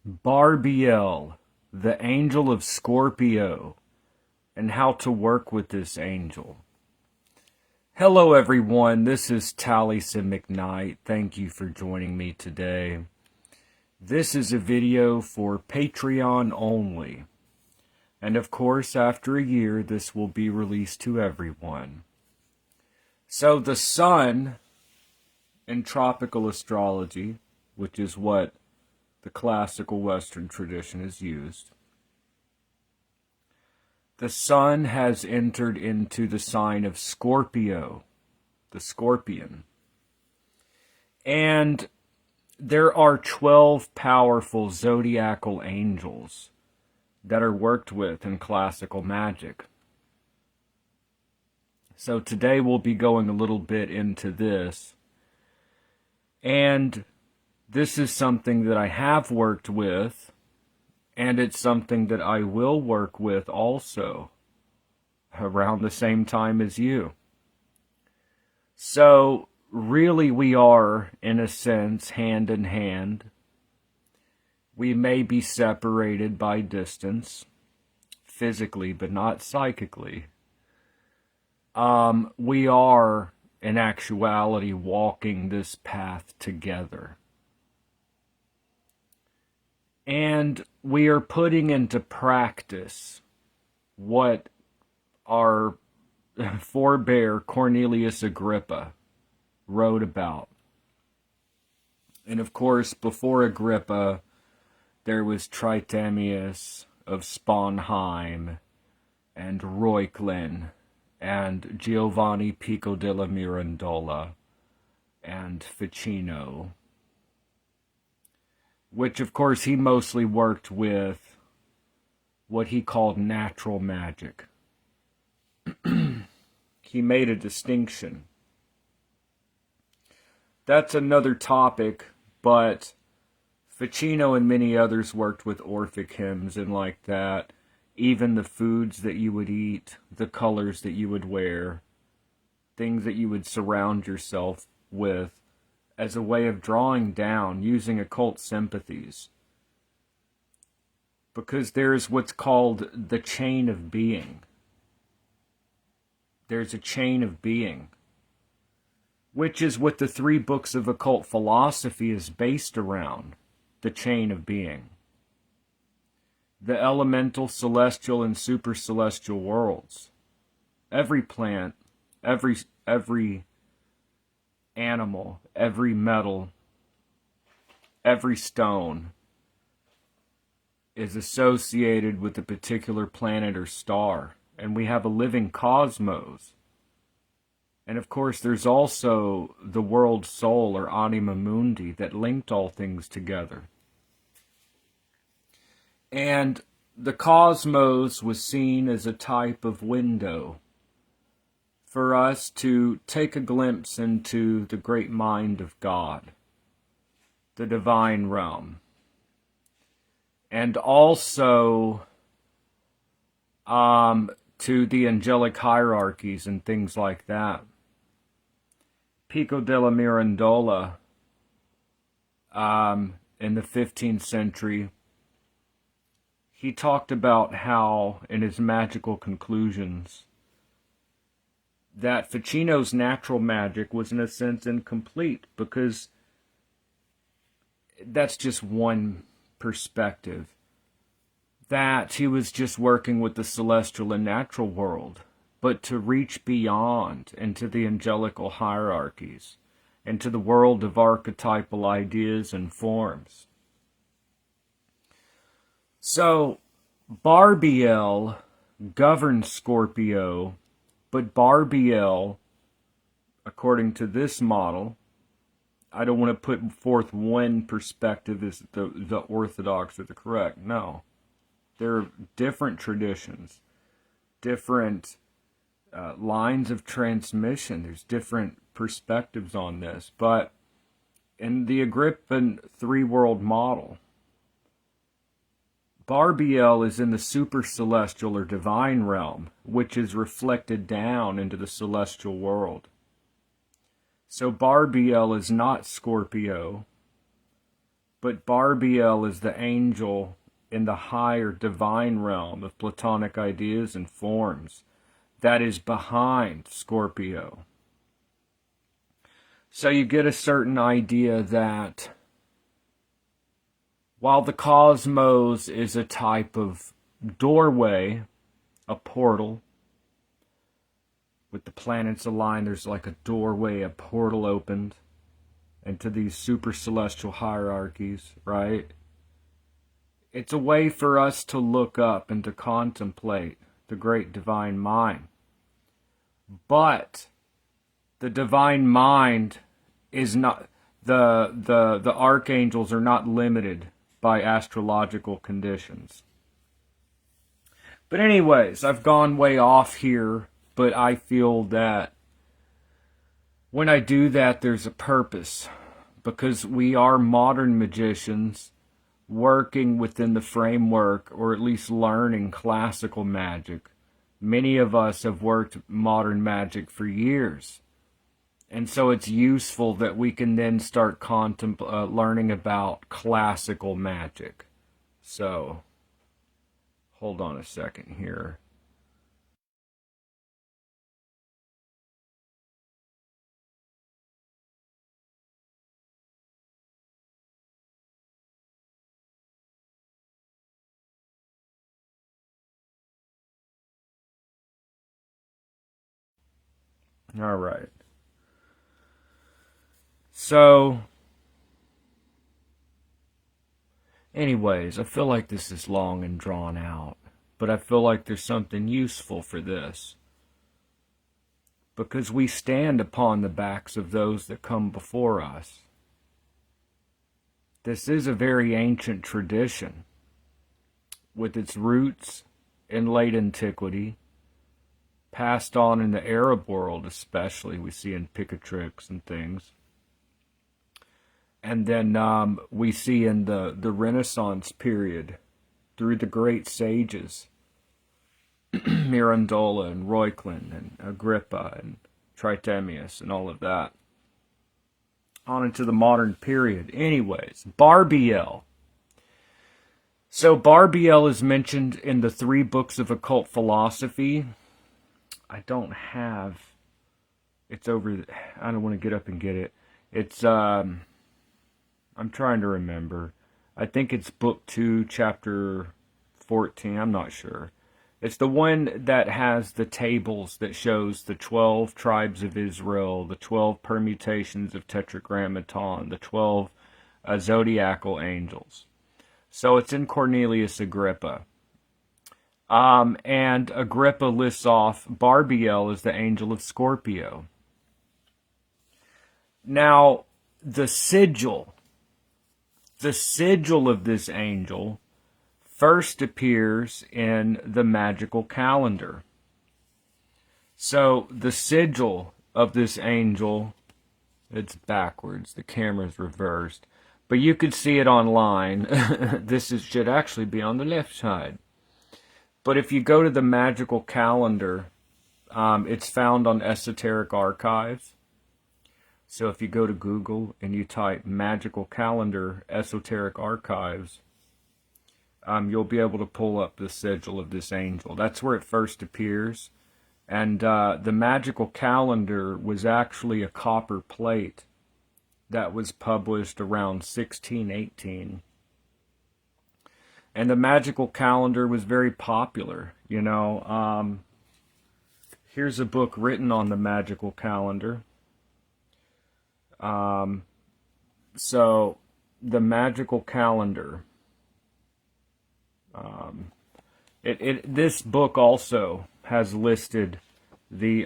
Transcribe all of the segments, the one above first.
Barbiel, the angel of Scorpio, and how to work with this angel. Hello everyone, this is Taliesin McKnight. Thank you for joining me today. This is a video for Patreon only. And of course, after a year, this will be released to everyone. So the sun in tropical astrology, which is what the classical Western tradition is used, the sun has entered into the sign of Scorpio, the scorpion. And there are 12 powerful zodiacal angels that are worked with in classical magic. So today we'll be going a little bit into this. And this is something that I have worked with, and it's something that I will work with also around the same time as you. So really we are, in a sense, hand in hand. We may be separated by distance, physically, but not psychically. We are, in actuality, walking this path together. And we are putting into practice what our forebear Cornelius Agrippa wrote about. And of course, before Agrippa, there was Tritemius of Sponheim, and Reuchlin, and Giovanni Pico della Mirandola, and Ficino, which of course he mostly worked with what he called natural magic. He made a distinction. That's another topic, but Ficino and many others worked with Orphic hymns and like that. Even the foods that you would eat, the colors that you would wear, things that you would surround yourself with as a way of drawing down, using occult sympathies. Because there's what's called the chain of being. There's a chain of being, which is what the 3 books of occult philosophy is based around, the chain of being. The elemental, celestial, and super celestial worlds. Every plant, every animal, every metal, every stone is associated with a particular planet or star. And we have a living cosmos. And of course, there's also the world soul, or anima mundi, that linked all things together. And the cosmos was seen as a type of window for us to take a glimpse into the great mind of God, the divine realm, and also to the angelic hierarchies and things like that. Pico della Mirandola, in the 15th century, he talked about how, in his magical conclusions, that Ficino's natural magic was in a sense incomplete, because that's just one perspective. That he was just working with the celestial and natural world, but to reach beyond into the angelical hierarchies, into the world of archetypal ideas and forms. So, Barbiel governs Scorpio, but Barbiel, according to this model, I don't want to put forth one perspective as the orthodox or the correct. No. There are different traditions, different lines of transmission. There's different perspectives on this. But in the Agrippan 3-world model, Barbiel is in the super celestial or divine realm, which is reflected down into the celestial world. So Barbiel is not Scorpio, But Barbiel is the angel in the higher divine realm of Platonic ideas and forms that is behind Scorpio. So you get a certain idea that while the cosmos is a type of doorway, a portal, with the planets aligned, there's like a doorway, a portal opened into these super celestial hierarchies, right? It's a way for us to look up and to contemplate the great divine mind. But the divine mind is not, the archangels are not limited by astrological conditions. But anyways, I've gone way off here, but I feel that when I do that, there's a purpose, because we are modern magicians working within the framework, or at least learning classical magic. Many of us have worked modern magic for years. And so it's useful that we can then start learning about classical magic. So, hold on a second here. All right. So, anyways, I feel like this is long and drawn out, but I feel like there's something useful for this. Because we stand upon the backs of those that come before us. This is a very ancient tradition, with its roots in late antiquity, passed on in the Arab world especially, we see in Picatrix and things. And then we see in the Renaissance period, through the great sages, Mirandola and Reuchlin and Agrippa and Tritemius and all of that, on into the modern period. Anyways, Barbiel. So Barbiel is mentioned in the 3 books of occult philosophy. I don't have, it's over, I don't want to get up and get it. It's, I'm trying to remember. I think it's book 2, chapter 14, I'm not sure. It's the one that has the tables that shows the 12 tribes of Israel, the 12 permutations of Tetragrammaton, the 12 zodiacal angels. So it's in Cornelius Agrippa. And Agrippa lists off Barbiel as the angel of Scorpio. Now, the sigil of this angel first appears in the magical calendar. So the sigil of this angel, it's backwards, the camera's reversed, but you could see it online. Should actually be on the left side. But if you go to the magical calendar, it's found on Esoteric Archives. So if you go to Google and you type magical calendar Esoteric Archives, you'll be able to pull up the sigil of this angel. That's where it first appears. And the magical calendar was actually a copper plate that was published around 1618. And the magical calendar was very popular, you know. Here's a book written on the magical calendar. So, the magical calendar. This book also has listed the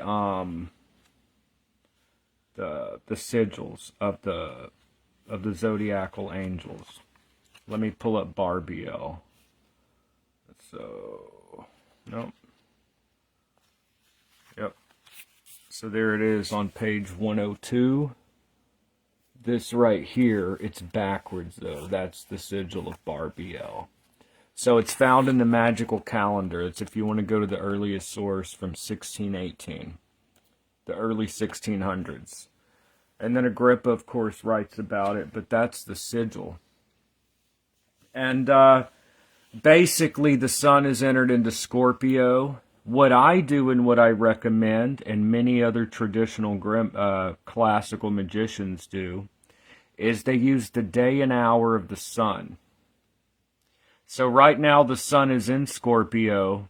sigils of the zodiacal angels. Let me pull up Barbiel. So, nope. Yep. So there it is on page 102. This right here, it's backwards though. That's the sigil of Barbiel. So it's found in the magical calendar. It's if you want to go to the earliest source from 1618. The early 1600s. And then Agrippa, of course, writes about it, but that's the sigil. And basically, the sun is entered into Scorpio. What I do and what I recommend, and many other traditional classical magicians do, is they use the day and hour of the sun. So right now the sun is in Scorpio.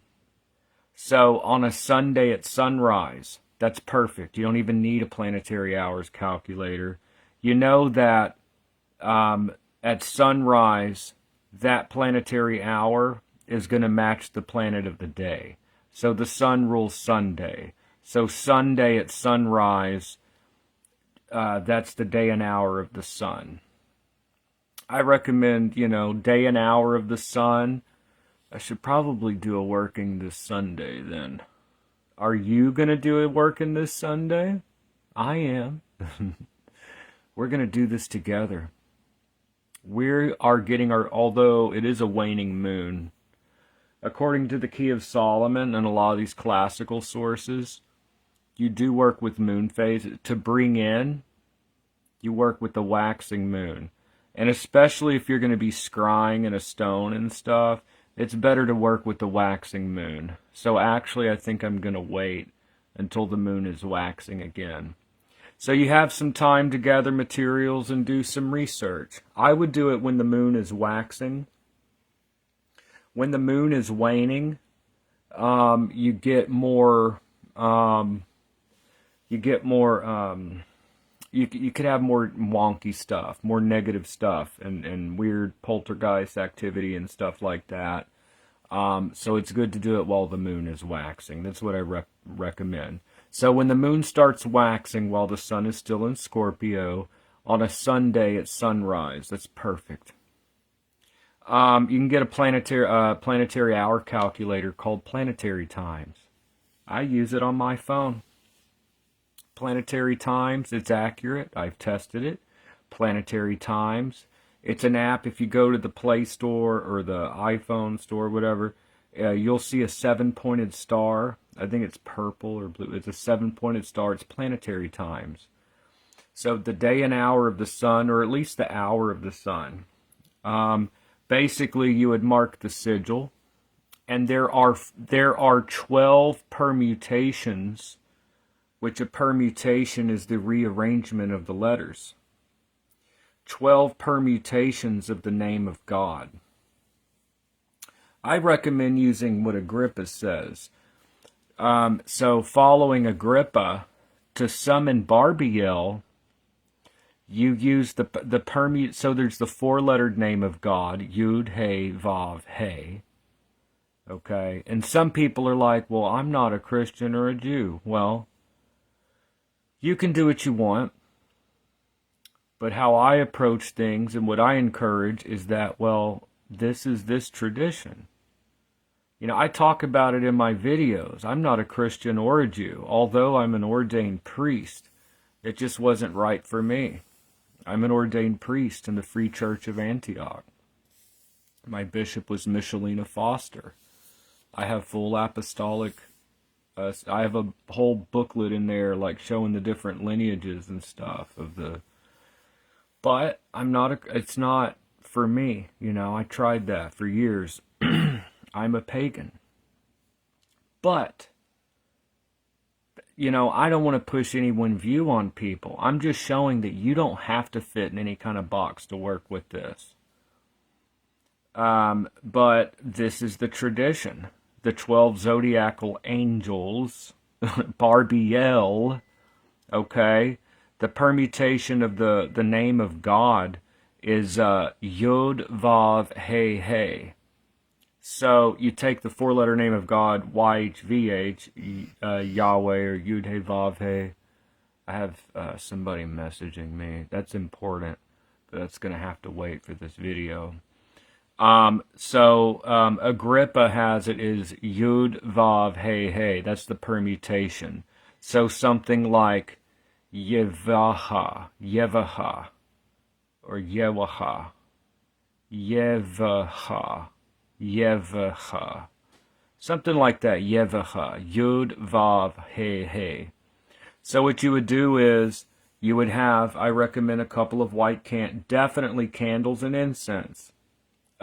So on a Sunday at sunrise, that's perfect. You don't even need a planetary hours calculator. You know that at sunrise, that planetary hour is going to match the planet of the day. So the sun rules Sunday. So Sunday at sunrise, that's the day and hour of the sun. I recommend, day and hour of the sun. I should probably do a working this Sunday then. Are you going to do a working this Sunday? I am. We're going to do this together. We are getting although it is a waning moon, according to the Key of Solomon and a lot of these classical sources, you do work with moon phase. To bring in, you work with the waxing moon. And especially if you're going to be scrying in a stone and stuff, it's better to work with the waxing moon. So actually, I think I'm going to wait until the moon is waxing again. So you have some time to gather materials and do some research. I would do it when the moon is waxing. When the moon is waning, you get more. You could have more wonky stuff, more negative stuff, and weird poltergeist activity and stuff like that. So it's good to do it while the moon is waxing. That's what I recommend. So when the moon starts waxing while the sun is still in Scorpio, on a Sunday at sunrise, that's perfect. You can get a planetary hour calculator called Planetary Times. I use it on my phone. Planetary Times, it's accurate. I've tested it. Planetary Times. It's an app. If you go to the Play Store or the iPhone store, whatever, you'll see a 7-pointed star. I think it's purple or blue. It's a 7-pointed star. It's Planetary Times. So the day and hour of the sun, or at least the hour of the sun. Basically, you would mark the sigil, and there are 12 permutations, which a permutation is the rearrangement of the letters. 12 permutations of the name of God. I recommend using what Agrippa says. So following Agrippa, to summon Barbiel, you use the permute. So there's the 4-lettered name of God, Yud, He, Vav, He. Okay, and some people are like, well, I'm not a Christian or a Jew. Well, you can do what you want. But how I approach things and what I encourage is that, well, this is this tradition. I talk about it in my videos. I'm not a Christian or a Jew, although I'm an ordained priest. It just wasn't right for me. I'm an ordained priest in the Free Church of Antioch. My bishop was Michelina Foster. I have full apostolic. I have a whole booklet in there, like showing the different lineages and stuff of the. But it's not for me. I tried that for years. I'm a pagan. But, I don't want to push any one view on people. I'm just showing that you don't have to fit in any kind of box to work with this. But this is the tradition. The 12 zodiacal angels, Barbiel, okay? The permutation of the name of God is Yod, Vav, He, He. So you take the 4-letter name of God, YHVH, Yahweh, or Yud, He, Vav, He. I have somebody messaging me. That's important, but that's going to have to wait for this video. Agrippa has it is Yud, Vav, He, He. That's the permutation. So something like Yevaha, or Yewaha, Yevaha, something like that, Yevaha, Yud, Vav, He, He. So what you would do is, you would have, I recommend a couple of white definitely candles and incense.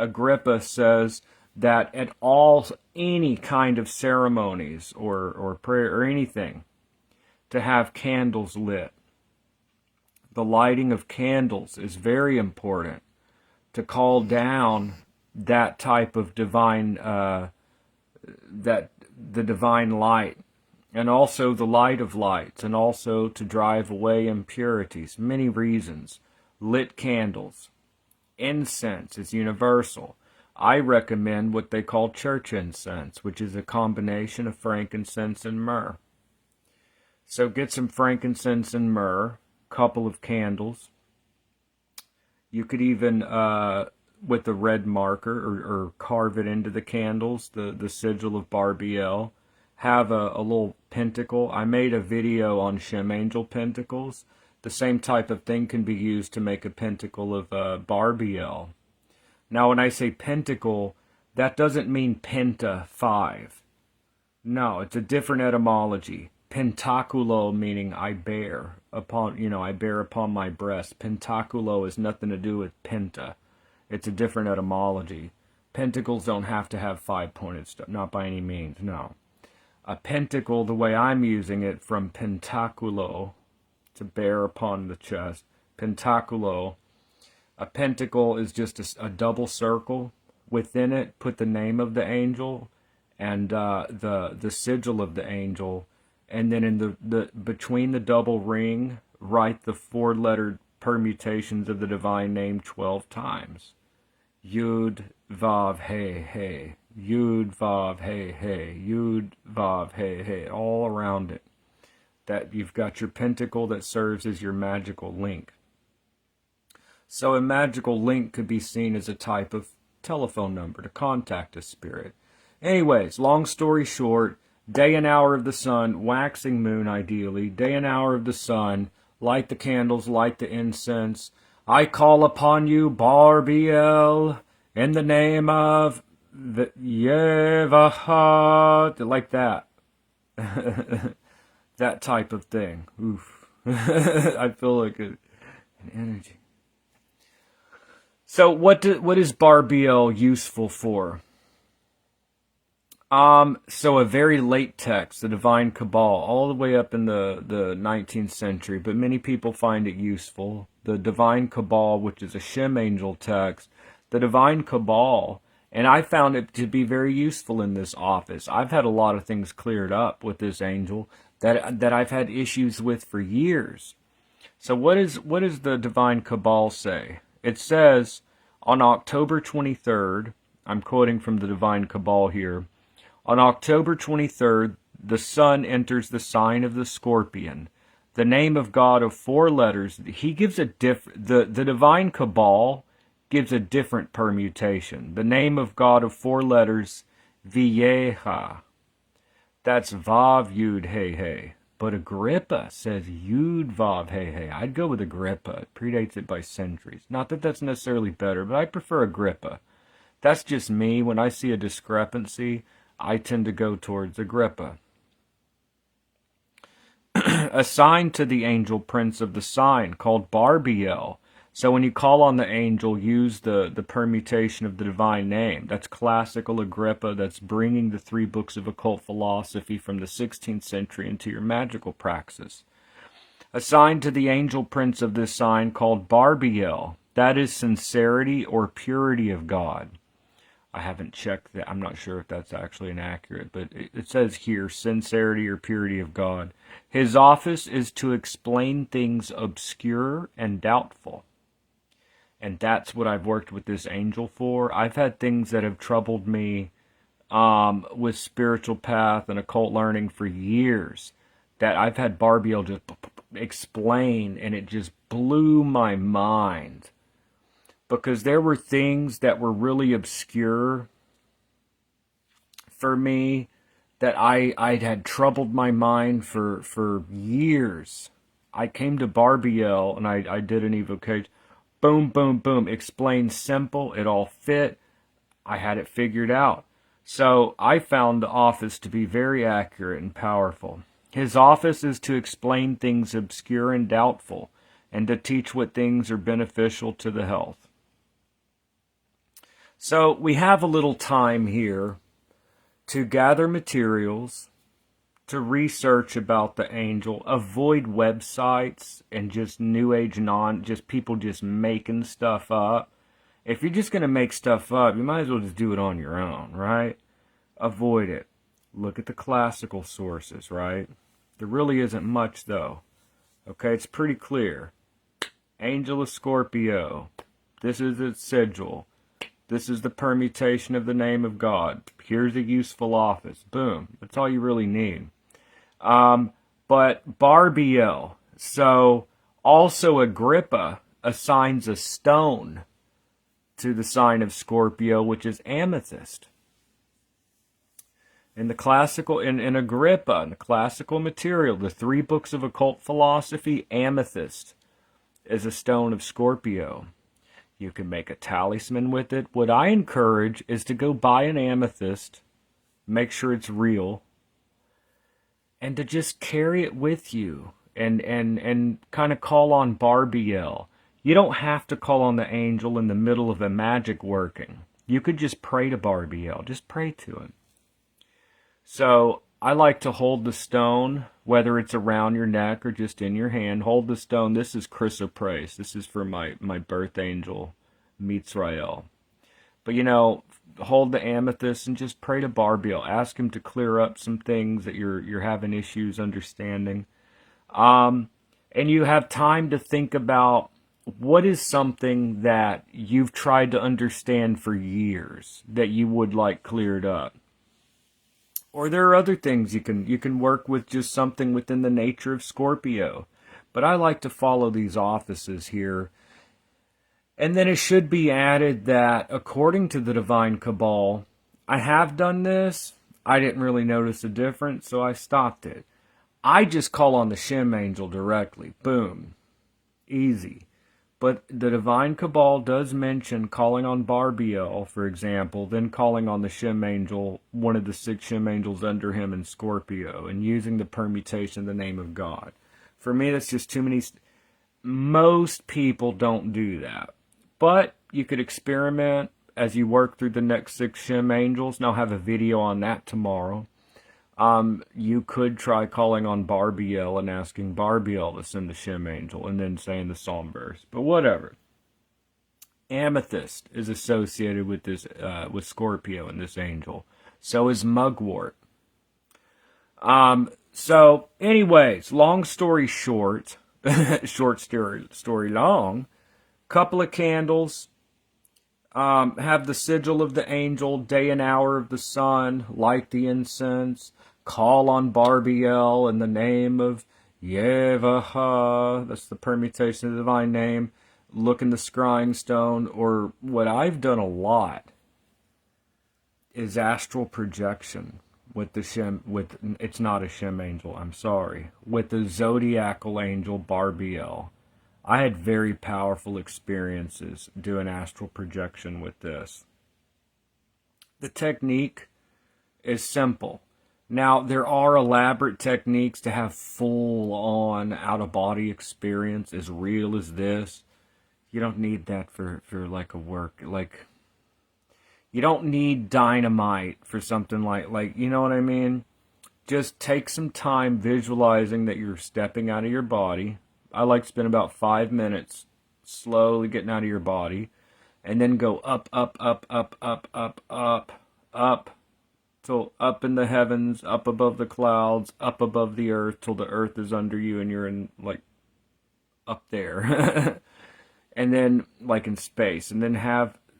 Agrippa says that at all, any kind of ceremonies or prayer or anything, to have candles lit. The lighting of candles is very important to call down that type of divine, the divine light, and also the light of lights, and also to drive away impurities. Many reasons. Lit candles. Incense is universal. I recommend what they call church incense, which is a combination of frankincense and myrrh. So get some frankincense and myrrh, couple of candles. You could even, with a red marker, or carve it into the candles, the sigil of Barbiel. Have a little pentacle. I made a video on Shem Angel pentacles. The same type of thing can be used to make a pentacle of Barbiel. Now, when I say pentacle, that doesn't mean penta, 5. No, it's a different etymology. Pentaculo meaning I bear upon, I bear upon my breast. Pentaculo has nothing to do with penta. It's a different etymology. Pentacles don't have to have 5-pointed stuff, not by any means, no. A pentacle, the way I'm using it, from pentaculo, to bear upon the chest. Pentaculo. A pentacle is just a double circle. Within it, put the name of the angel and the sigil of the angel, and then in the between the double ring, write the 4-lettered permutations of the divine name 12 times. Yud, Vav, He, He. Yud, Vav, He, He. Yud, Vav, He, He. All around it. That you've got your pentacle that serves as your magical link. So a magical link could be seen as a type of telephone number to contact a spirit. Anyways, long story short, day and hour of the sun, waxing moon ideally, day and hour of the sun, light the candles, light the incense. I call upon you, Barbiel, in the name of the Yevahat, like that. That type of thing. Oof. I feel like an energy. So what is Barbiel useful for? So a very late text, the Divine Cabal, all the way up in the 19th century, but many people find it useful. The Divine Cabal, which is a Shem Angel text, the Divine Cabal, and I found it to be very useful in this office. I've had a lot of things cleared up with this angel that I've had issues with for years. So what does the Divine Cabal say? It says, on October 23rd, I'm quoting from the Divine Cabal here, on October 23rd, the sun enters the sign of the Scorpion. The name of God of 4 letters, he gives a the Divine Cabal gives a different permutation. The name of God of 4 letters, Vieja. That's Vav Yud He He. But Agrippa says Yud Vav He He. I'd go with Agrippa. It predates it by centuries. Not that that's necessarily better, but I prefer Agrippa. That's just me. When I see a discrepancy, I tend to go towards Agrippa. Assigned to the angel prince of the sign, called Barbiel. So when you call on the angel, use the permutation of the divine name. That's classical Agrippa. That's bringing the 3 books of occult philosophy from the 16th century into your magical praxis. Assigned to the angel prince of this sign, called Barbiel. That is sincerity or purity of God. I haven't checked that. I'm not sure if that's actually inaccurate, but it says here, sincerity or purity of God. His office is to explain things obscure and doubtful. And that's what I've worked with this angel for. I've had things that have troubled me with spiritual path and occult learning for years that I've had Barbiel just explain, and it just blew my mind. Because there were things that were really obscure for me that I'd had troubled my mind for years. I came to Barbiel and I did an evocation. Boom, boom, boom. Explained simple. It all fit. I had it figured out. So I found the office to be very accurate and powerful. His office is to explain things obscure and doubtful, and to teach what things are beneficial to the health. So we have a little time here to gather materials, to research about the angel, avoid websites and just new age just people just making stuff up. If you're just going to make stuff up, you might as well just do it on your own, right? Avoid it. Look at the classical sources, right? There really isn't much, though. Okay, it's pretty clear. Angel of Scorpio. This is its sigil. This is the permutation of the name of God. Here's a useful office. Boom. That's all you really need. But Barbiel. So, also Agrippa assigns a stone to the sign of Scorpio, which is amethyst. In the classical, in Agrippa, in the classical material, the 3 books of occult philosophy, amethyst is a stone of Scorpio. You can make a talisman with it. What I encourage is to go buy an amethyst, make sure it's real, and to just carry it with you and kind of call on Barbiel. You don't have to call on the angel in the middle of a magic working. You could just pray to Barbiel. Just pray to him. So I like to hold the stone, whether it's around your neck or just in your hand. Hold the stone. This is chrysoprase. This is for my birth angel, Mitzrael. But, hold the amethyst and just pray to Barbiel. Ask him to clear up some things that you're having issues understanding. And you have time to think about what is something that you've tried to understand for years that you would like cleared up. Or there are other things you can work with, just something within the nature of Scorpio. But I like to follow these offices here. And then it should be added that according to the Divine Cabal, I have done this. I didn't really notice a difference, so I stopped it. I just call on the Shem Angel directly. Boom. Easy. But the Divine Cabal does mention calling on Barbiel, for example, then calling on the Shem Angel, one of the 6 Shem Angels under him in Scorpio, and using the permutation of the name of God. For me, that's just too many. Most people don't do that. But you could experiment as you work through the next 6 Shem Angels, and I'll have a video on that tomorrow. You could try calling on Barbiel and asking Barbiel to send the Shem Angel and then saying the Psalm verse. But whatever. Amethyst is associated with this, with Scorpio and this angel. So is mugwort. So anyways, long story short, short story long, couple of candles, have the sigil of the angel, day and hour of the sun, light the incense, call on Barbiel in the name of Yevaha, that's the permutation of the divine name, look in the scrying stone, or what I've done a lot is astral projection with the Shem, it's not a Shem angel, I'm sorry, with the zodiacal angel Barbiel. I had very powerful experiences doing astral projection with this. The technique is simple. Now, there are elaborate techniques to have full-on out-of-body experience as real as this. You don't need that for like a work. Like, you don't need dynamite for something like, you know what I mean? Just take some time visualizing that you're stepping out of your body. I like to spend about 5 minutes slowly getting out of your body. And then go up, up, up, up, up, up, up, up. Till up in the heavens, up above the clouds, up above the earth, till the earth is under you and you're in, like, up there. And then, like, in space. And then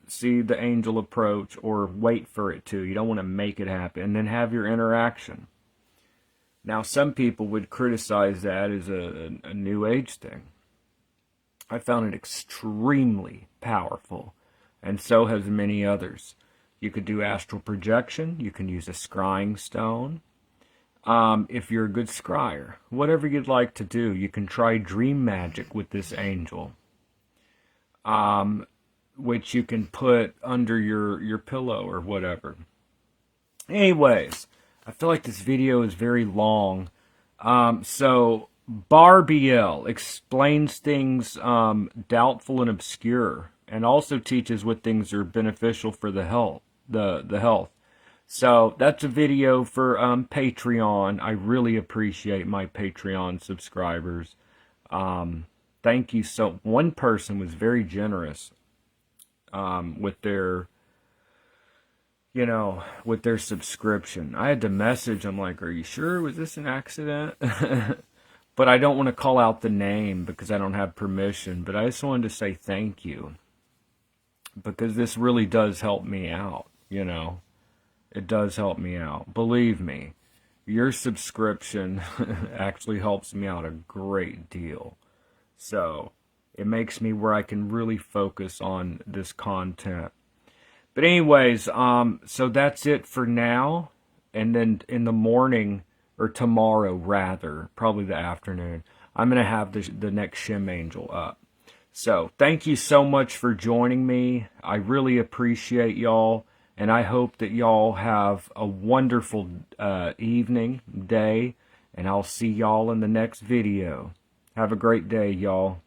see the angel approach, or wait for it to. You don't want to make it happen. And then have your interaction. Now, some people would criticize that as a New Age thing. I found it extremely powerful. And so has many others. You could do astral projection. You can use a scrying stone. If you're a good scryer. Whatever you'd like to do. You can try dream magic with this angel. Which you can put under your pillow or whatever. Anyways, I feel like this video is very long. So, Barbiel explains things doubtful and obscure. and also teaches what things are beneficial for the health. The health. So that's a video for Patreon. I really appreciate my Patreon subscribers. Thank you. So one person was very generous with their, with their subscription. I had to message them like, are you sure? Was this an accident? But I don't want to call out the name because I don't have permission. But I just wanted to say thank you, because this really does help me out, It does help me out. Believe me, your subscription actually helps me out a great deal. So it makes me where I can really focus on this content. But anyways, so that's it for now. And then in the morning, or tomorrow rather, probably the afternoon, I'm going to have the next Shem Angel up. So thank you so much for joining me. I really appreciate y'all. And I hope that y'all have a wonderful evening, day. And I'll see y'all in the next video. Have a great day, y'all.